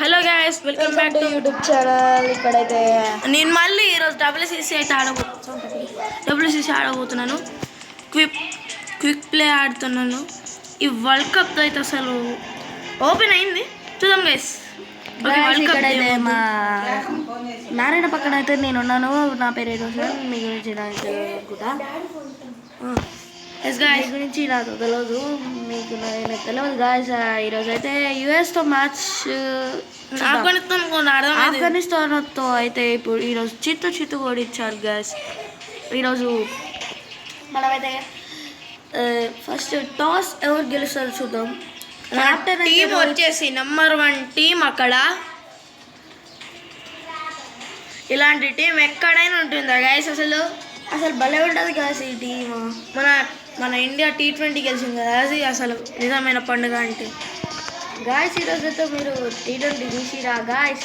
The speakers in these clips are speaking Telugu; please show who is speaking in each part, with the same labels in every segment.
Speaker 1: Hello guys, welcome back to
Speaker 2: YouTube channel. ఇక్కడైతే
Speaker 1: నేను మళ్ళీ ఈరోజు డబ్ల్యూసీసీ అయితే ఆడబోతున్నాను. క్విక్ ప్లే ఆడుతున్నాను. ఈ వరల్డ్ కప్ అయితే అసలు ఓపెన్ అయింది, చూద్దాం గైస్.
Speaker 2: ఇక్కడైతే మా నారాయణ పక్కన అయితే నేను ఉన్నాను. నా పేరు ఏదో మీ గురించి నాకు అనుకుంటా. గురించి నాకు తెలియదు, మీకు తెలియదు గాయస్. ఈరోజు అయితే యుఎస్తో మ్యాచ్, ఆఫ్ఘనిస్తాన్తో అయితే ఇప్పుడు ఈరోజు చిత్తు ఓడించారు గాయస్. ఈరోజు మనమైతే ఫస్ట్ టాస్ ఎవరు గెలుస్తారో చూద్దాం.
Speaker 1: టీం వచ్చేసి నెంబర్ 1 టీం. అక్కడ ఇలాంటి టీం ఎక్కడైనా ఉంటుందా గైస్? అసలు
Speaker 2: భలే ఉంటుంది గాయస్ ఈ టీం.
Speaker 1: మన ఇండియా T20 గెలిచింది కదా, అది అసలు నిజమైన పండుగ అంటే.
Speaker 2: గాయస్ ఈరోజు అయితే మీరు T20 తీసిరా గాయస్.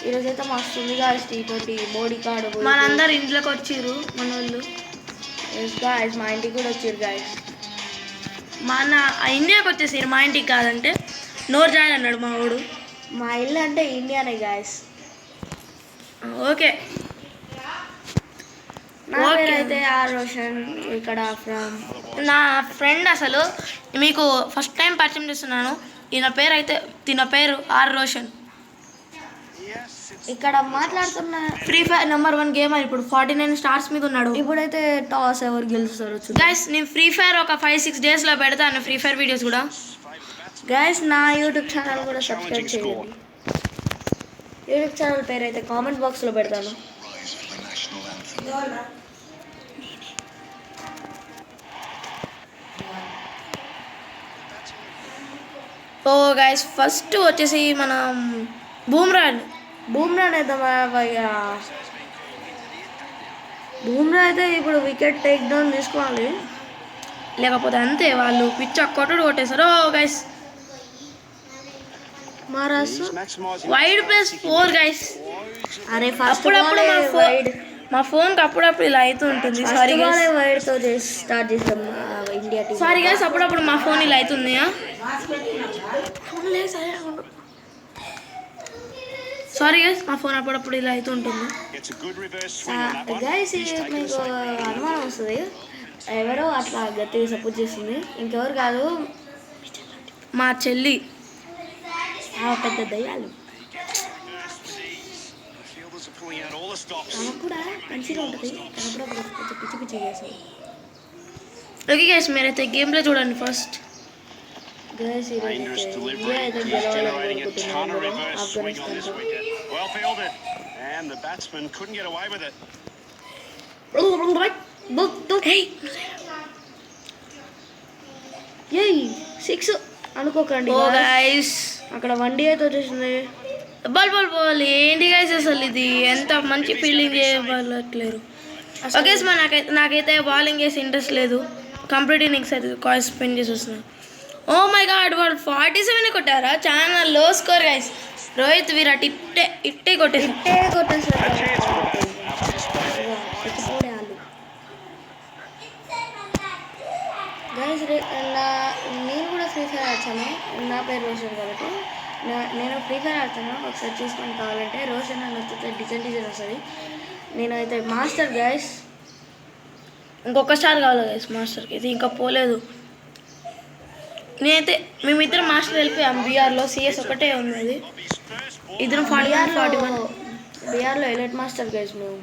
Speaker 2: ఈరోజు అయితే మస్తుంది గాయస్ T20. మోడీ కార్డు
Speaker 1: మనందరు ఇంట్లోకి వచ్చిర్రు మన వాళ్ళు.
Speaker 2: గాయస్ మా ఇంటికి కూడా వచ్చారు గాయస్.
Speaker 1: మన ఇండియాకి వచ్చేసారు, మా ఇంటికి కాదంటే నోరు జాయిన్ అన్నాడు మా వాడు.
Speaker 2: మా ఇల్లు అంటే ఇండియానే గాయస్.
Speaker 1: ఓకే
Speaker 2: అయితే ఆర్ రోషన్. ఇక్కడ
Speaker 1: నా ఫ్రెండ్. అసలు మీకు ఫస్ట్ టైం పరిచయం చేస్తున్నాను. తిన పేరు ఆర్ రోషన్.
Speaker 2: ఇక్కడ మాట్లాడుతున్న
Speaker 1: ఫ్రీ ఫైర్ నెంబర్ 1 గేమర్. ఇప్పుడు 49 స్టార్స్ మీద ఉన్నాడు.
Speaker 2: ఇప్పుడైతే టాస్ ఎవరు గెలుస్తారు
Speaker 1: గైస్. నేను ఫ్రీ ఫైర్ ఒక 5-6 డేస్లో పెడతాను, ఫ్రీ ఫైర్ వీడియోస్ కూడా.
Speaker 2: గైస్ నా యూట్యూబ్ ఛానల్ కూడా సబ్స్క్రైబ్ చేయండి. యూట్యూబ్ ఛానల్ పేరు అయితే కామెంట్ బాక్స్లో పెడతాను.
Speaker 1: ఓ గైస్, ఫస్ట్ వచ్చేసి మనం బూమ్రా
Speaker 2: వేద్దామా భయ్యా. బూమ్రా అయితే ఇప్పుడు వికెట్ టేక్ డౌన్ తీసుకోవాలి,
Speaker 1: లేకపోతే అంతే వాళ్ళు పిచ్చ కొట్టేశారు. ఓ గైస్, వైడ్ +4 గైస్.
Speaker 2: అరే
Speaker 1: అప్పుడప్పుడు మా ఫోన్కి అప్పుడప్పుడు ఇలా అవుతూ ఉంటుంది. సారీ
Speaker 2: వైడ్తో స్టార్ట్ చేసాం ఇండియా టీం.
Speaker 1: సారీ గైస్, అప్పుడప్పుడు మా ఫోన్ ఇలా అవుతుంది. సారీ గైస్, మా ఫోన్ అప్పుడప్పుడు ఇలా అవుతూ ఉంటుంది.
Speaker 2: గైస్ మీకు అనుమానం వస్తుంది, ఎవరో అట్లా గట్టిగా సపోర్ట్ చేస్తుంది. ఇంకెవరు కాదు,
Speaker 1: మా చెల్లి.
Speaker 2: పెద్ద దయ్యాలు. ఆమెకు కూడా మంచిగా ఉంటుంది, పిచ్చి పిచ్చి చేస్తుంది.
Speaker 1: ఓకే గైస్, మీరైతే గేమ్లో చూడండి ఫస్ట్.
Speaker 2: గైస్ ఇండియా అయితే గెలవాలని కోరుకుంటున్నాను ఆఫ్ఘనిస్తాన్తో. ఏయ్ 6 అనుకోకండి
Speaker 1: గైస్.
Speaker 2: అక్కడ 1 అయితే వచ్చేసింది.
Speaker 1: బాల్ ఏంటి గైస్, అసలు ఇది ఎంత మంచి ఫీల్డింగ్ చేయట్లేరు. ఓకే నాకైతే బౌలింగ్ చేసి ఇంట్రెస్ట్ లేదు. కంప్లీట్ ఇన్నింగ్స్ అయితే కాయిన్స్ స్పెండ్ చేసి వస్తున్నాను. ఓ మై గాడ్, వాళ్ళు 47 కొట్టారా? చాలా లో స్కోర్ గైస్. రోహిత్ విరాట్ ఇట్టే కొట్టేసారు.
Speaker 2: గైస్ నేను కూడా ఫ్రీ ఫైర్ ఆడతాను. నా పేరు రోషన్ కాబట్టి నేను ఫ్రీ ఫైర్ ఆడతాను. ఒకసారి చూసుకొని కావాలంటే రోషన్ అని వస్తుంది, డిజైన్ వస్తుంది. నేనైతే మాస్టర్ గైస్.
Speaker 1: ఇంకొక స్టార్ కావాలి గైస్ మాస్టర్కి. ఇది ఇంకా పోలేదు. నేనైతే మేమిద్దరం మాస్టర్ వెళ్ళిపోయాం. బీఆర్లో CS ఒకటే ఉంది. ఇద్దరం 41
Speaker 2: బీఆర్లో ఎలైట్ మాస్టర్ గైస్ మేము.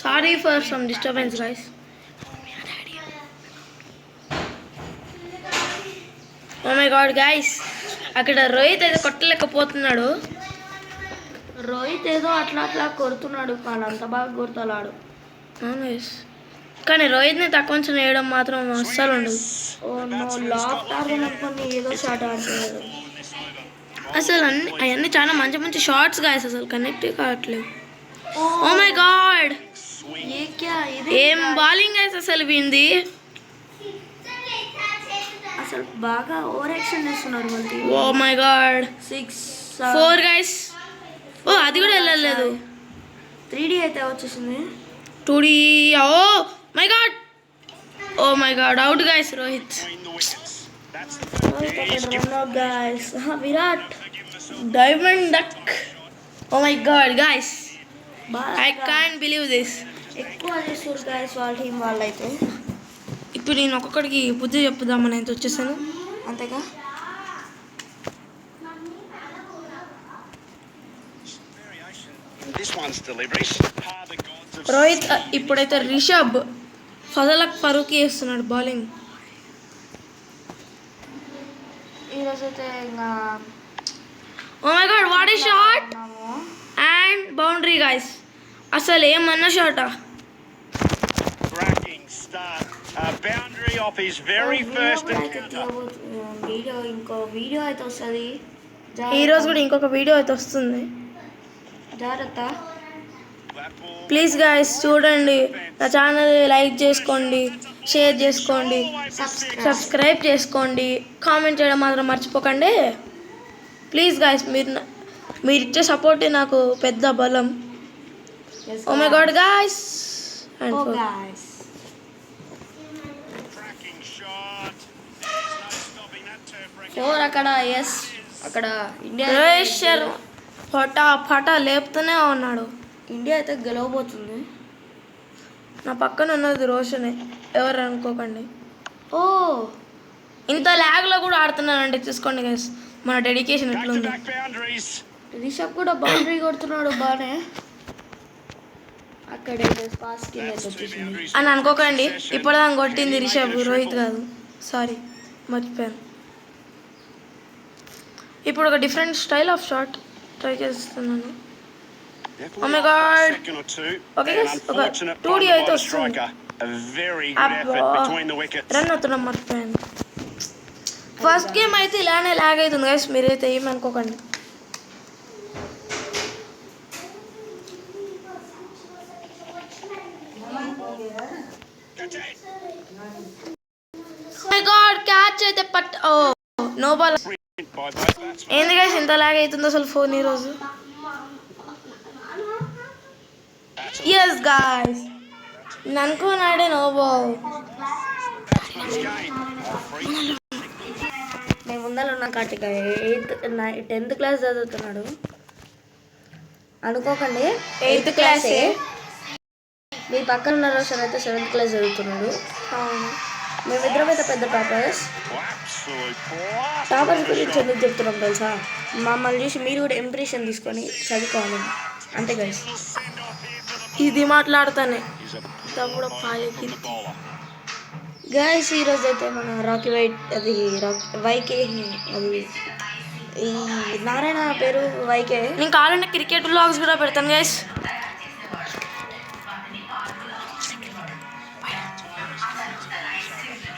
Speaker 1: Sorry for some disturbance guys. Oh my god guys, అక్కడ రోహిత్ అయితే కొట్టలేకపోతున్నాడు.
Speaker 2: రోహిత్ ఏదో అట్లా కొడుతున్నాడు, కానీ అంత బాగా కొడతాడు.
Speaker 1: అవును గైస్, కానీ రోహిత్ని తక్కువ వేయడం మాత్రం అస్సలు ఉండదు.
Speaker 2: లాఫ్ట్ ఆడుతున్నప్పుడు ఏదో షాట్ ఆడుతున్నాడు.
Speaker 1: అసలు అవన్నీ చాలా మంచి షార్ట్స్ గైస్, అసలు కనెక్ట్ కావట్లేదు. ఓ మై గాడ్, ఏం బౌలింగ్ గైస్ అసలు వింది.
Speaker 2: అసలు బాగా ఓవర్ యాక్షన్ చేస్తున్నారు వాళ్ళు.
Speaker 1: Oh my god,
Speaker 2: 6
Speaker 1: 4 guys. Oh అది కూడా వెళ్ళలేదు.
Speaker 2: 3D అయితే వచ్చేసింది.
Speaker 1: 2D. Oh my god, oh my god, out guys Rohit.
Speaker 2: Guys Virat
Speaker 1: diamond duck. Oh my god guys, I
Speaker 2: బాగా
Speaker 1: కాంట్ బిలీవ్ దిస్.
Speaker 2: ఎక్కువ చేస్తారు గైస్ వాళ్ళ టీం వాళ్ళైతే.
Speaker 1: ఇప్పుడు నేను ఒక్కొక్కడికి బుద్ధి చెప్పుదామని అయితే వచ్చేసాను.
Speaker 2: అంతేగా.
Speaker 1: రోహిత్ ఇప్పుడైతే రిషబ్ ఫజలక్ ఫరూక్ వేస్తున్నాడు బౌలింగ్.
Speaker 2: ఈరోజు అయితే ఇంకా
Speaker 1: oh my god, what a shot
Speaker 2: ఉన్నాము.
Speaker 1: And boundary guys. అసలు ఏమన్నా షాటా.
Speaker 2: వీడియో ఇంకో వీడియో అయితే వస్తుంది.
Speaker 1: ఈ రోజు కూడా ఇంకొక వీడియో అయితే వస్తుంది,
Speaker 2: జాగ్రత్త.
Speaker 1: ప్లీజ్ గాయస్ చూడండి. నా ఛానల్ లైక్ చేసుకోండి, షేర్ చేసుకోండి, సబ్స్క్రైబ్ చేసుకోండి, కామెంట్ చేయడం మాత్రం మర్చిపోకండి ప్లీజ్ గాయస్. మీరు ఇచ్చే సపోర్టే నాకు పెద్ద బలం. Oh my god guys. And
Speaker 2: four అక్కడ. ఎస్ అక్కడ ఇండియా
Speaker 1: రోహిత్ శర్మ ఫటా ఫటా లేపుతూనే ఉన్నాడు.
Speaker 2: ఇండియా అయితే గెలవబోతుంది.
Speaker 1: నా పక్కన ఉన్నది రోషనే, ఎవరు అనుకోకండి.
Speaker 2: ఓ
Speaker 1: ఇంత ల్యాగ్లో కూడా ఆడుతున్నానంటే చూసుకోండి గైస్ మన డెడికేషన్ ఎట్లుంది.
Speaker 2: రిషబ్ కూడా బౌండరీ కొడుతున్నాడు బాగానే. అక్కడే పాస్
Speaker 1: అని అనుకోకండి, ఇప్పటిదాకా కొట్టింది రిషబ్, రోహిత్ కాదు. సారీ, మర్చిపోయాను. ఇప్పుడు ఒక different style of shot try చేస్తున్నాను. Oh my god. Okay guys, ఒక 2D అయితే వస్తుంది. రన్ అవుతున్నాం, మర్చిపోయాను. ఫస్ట్ గేమ్ అయితే ఇలానే లాగ్ అవుతుంది గైస్, మీరైతే ఏమనుకోకండి. మై గాడ్, క్యాచ్ అయితే ఓ నో బాల్. ఏంది గైస్ ఇంత లాగ్ అవుతుంది అసలు ఫోన్ ఈరోజు. ఎస్ గాయస్, నేను అనుకున్నాడే నో బాల్.
Speaker 2: మేము ముందర ఉన్న కార్తిక 10th క్లాస్ చదువుతున్నాడు అనుకోకండి.
Speaker 1: 8th క్లాసే.
Speaker 2: మీ పక్కన ఉన్న రోషన్ అయితే 7th క్లాస్ చదువుతున్నాడు. మేమిద్దరం అయితే పెద్ద టాపర్స్ గురించి ఎందుకు చెప్తున్నాం తెలుసా? మమ్మల్ని చూసి మీరు కూడా ఇంప్రెషన్ తీసుకొని చదువుకోవాలి అంతే గైస్.
Speaker 1: ఇది మాట్లాడుతానే తమ్ముడు పాలకి
Speaker 2: గైస్. ఈరోజు అయితే మన రాకీ వైట్ అది వైకే, అది ఈ నారాయణ పేరు వైకే.
Speaker 1: నేను కావాలంటే క్రికెట్ వ్లాగ్స్ కూడా పెడతాను గైస్.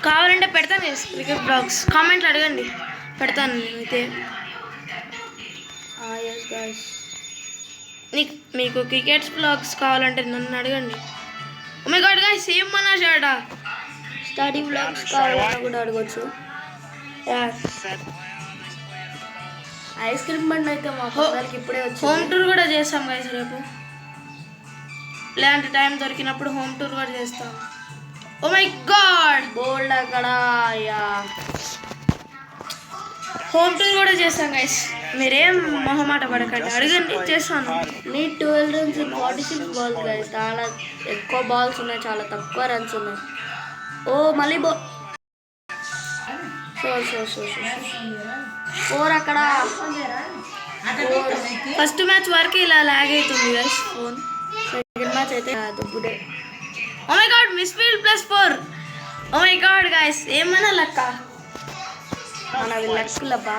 Speaker 1: కావాలంటే పెడతాను గైస్ క్రికెట్ వ్లాగ్స్, కామెంట్లు అడగండి, పెడతాను నేనైతే.
Speaker 2: ఎస్ గైస్,
Speaker 1: మీకు క్రికెట్ వ్లాగ్స్ కావాలంటే నన్ను అడగండి. Oh my god guys, same మన షాటా.
Speaker 2: స్టడీ వ్లాగ్స్ కావాలన్నా కూడా అడగచ్చు. ఐస్ క్రీమ్ బండి అయితే మా పిల్లలకి ఇప్పుడే వచ్చింది.
Speaker 1: హోమ్ టూర్ కూడా చేస్తాం గైస్ రేపు, ఇలాంటి టైం దొరికినప్పుడు హోమ్ టూర్ కూడా చేస్తాం. ఓ మై గాడ్,
Speaker 2: బోల్డ్ అక్కడ.
Speaker 1: హోమ్ టూర్ కూడా చేస్తాం గైస్, మీరేం మొహమాట పడకండి, అడగండి, చేస్తాను.
Speaker 2: నీ 12 runs 46 balls గైస్. చాలా ఎక్కువ బాల్స్ ఉన్నాయి, చాలా తక్కువ రన్స్ ఉన్నాయి. ఓ మళ్ళీ ఫోర్ అక్కడ.
Speaker 1: ఫస్ట్ మ్యాచ్ వరకు ఇలా లాగ్ అవుతుంది గైస్ ఫోన్.
Speaker 2: సెకండ్ మ్యాచ్ అయితే దుబ్బుడే.
Speaker 1: Oh my god, miss field +4. Oh my god guys, ఏమన్నా లక్క
Speaker 2: మనవి లక్కులబ్బా.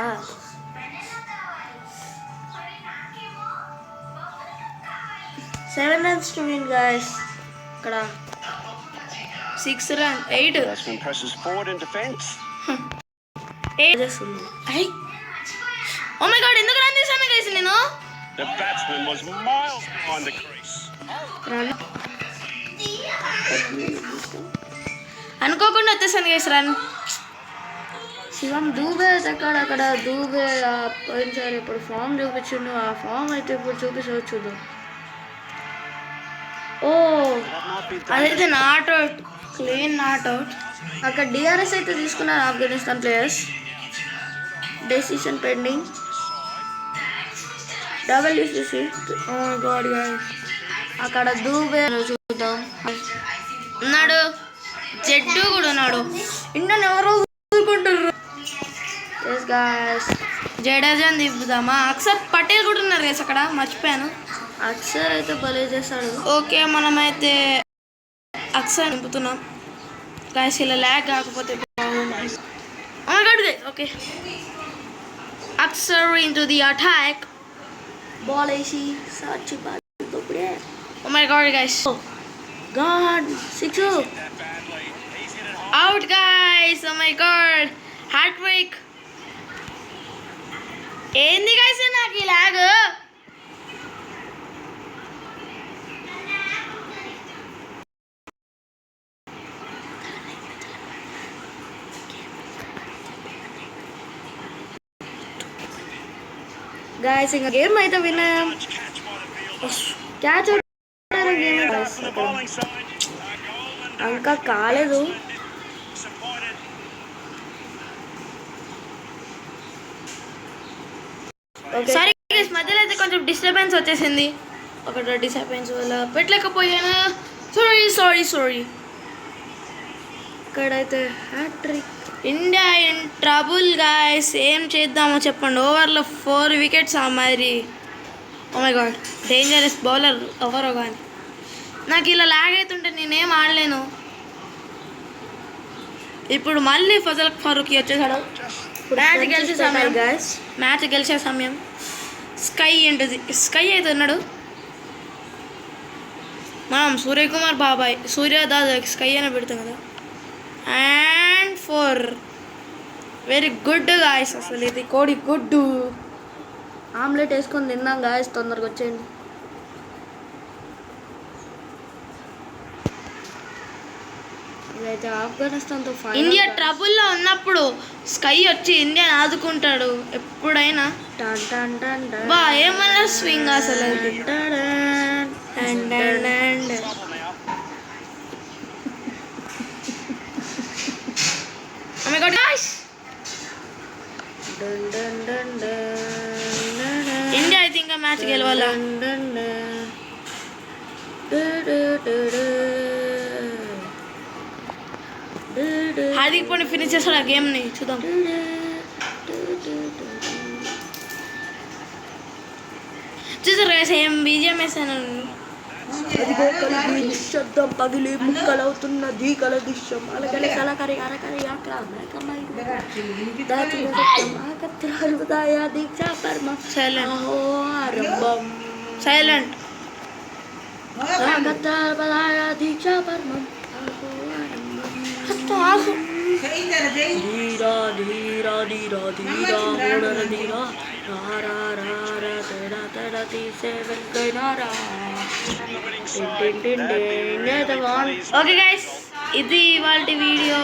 Speaker 2: Seven runs to win guys. ఇక్కడ
Speaker 1: 6 రన్ 8 ఓ మై గాడ్, ఎందుకు రన్ చేశాను గైస్ నేను? అనుకోకుండా వచ్చేసాను గైస్ రన్.
Speaker 2: శివం దూబే అక్కడ దూబే పోయినసారి ఇప్పుడు ఫామ్ చూపించిండు. ఆ ఫామ్ అయితే ఇప్పుడు చూపించవచ్చు.
Speaker 1: అదైతే not out, clean not out.
Speaker 2: అక్కడ డిఆర్ఎస్ అయితే తీసుకున్నారు Afghanistan players. Decision pending. WCC.
Speaker 1: Oh my god guys,
Speaker 2: అక్కడ దూబే చూద్దాం.
Speaker 1: ఉన్నాడు, జడ్డు కూడా ఉన్నాడు.
Speaker 2: ఇండియన్ ఎవరో ఊరుకుంటారు. ఎస్ గాయ్స్,
Speaker 1: జడేజాని దింపుదామా? అక్షర్ పటేల్ కూడా ఉన్నారు గైస్ అక్కడ, మర్చిపోయాను.
Speaker 2: అక్షర్ అయితే భలే చేస్తాడు.
Speaker 1: ఓకే, మనమైతే అక్షర్ నింపుతున్నాం గైస్. ఇలా ల్యాగ్ కాకపోతే okay. Akshar into the attack.
Speaker 2: Ball వేసి సాచి బాగుడే.
Speaker 1: Oh my god guys,
Speaker 2: god 6.
Speaker 1: Out guys. Oh my god, hat trick. ఏంది గైస్ నాకు ఈ ల్యాగ్?
Speaker 2: గాయస్ ఇంకా గేమ్ అయితే విన్నాం. క్యాచ్ గేమ్ ఇంకా కాలేదు.
Speaker 1: సారీ గైస్, మధ్యలో అయితే కొంచెం డిస్టర్బెన్స్ వచ్చేసింది. ఒక డిస్టర్బెన్స్ వల్ల పెట్టలేకపోయాను. సారీ.
Speaker 2: ఇక్కడైతే hat trick.
Speaker 1: India in trouble guys. ఏం చేద్దామో చెప్పండి. ఓవర్లో 4 వికెట్స్ మరి. Oh my god, dangerous bowler ఎవరో కానీ. నాకు ఇలా లాగ్ అవుతుంటే నేనేం ఆడలేను. ఇప్పుడు మళ్ళీ ఫజల్ ఫారూఖీ వచ్చేసాడు. మ్యాచ్ గెలిచే సమయం. స్కై ఏంటిది, స్కై అయితే ఉన్నాడు. మనం సూర్యకుమార్ బాబాయ్, సూర్యదాస్ స్కై అని పెడతాం కదా. అండ్ 4. Very good guys. అసలు ఇది కోడి గుడ్డు.
Speaker 2: ఆమ్లెట్ వేసుకొని తిన్నాం గాయస్, తొందరగా వచ్చేయండి. ఇదైతే ఆఫ్ఘనిస్తాన్తో
Speaker 1: ఇండియా ట్రబుల్లో ఉన్నప్పుడు స్కై వచ్చి ఇండియా ఆదుకుంటాడు ఎప్పుడైనా. బా ఏమన్నా స్వింగ్ అసలు. Oh my god guys, India అయితే ఇంకా మ్యాచ్ గెలవాలా. హార్దిక్ పాండ్యా ఫినిష్ చేస్తాడు ఆ గేమ్ని, చూద్దాం. చూసారు కదా ఏం బీజిఎం వేసాను.
Speaker 2: శబ్దం పగిలి ముక్కలవుతున్నది కల దృశ్యం అలగలి కలకరి అరకరి దీక్ష పరమ
Speaker 1: సైలెంట్.
Speaker 2: దీక్ష పరమం ధీరా ధీరా ధీరా ధీరా ఓడర ధీరా రారా రారా తెడా తెడా తీసే వెంకైనారా.
Speaker 1: ఓకే గైస్, ఇది ఇవాళ వీడియో.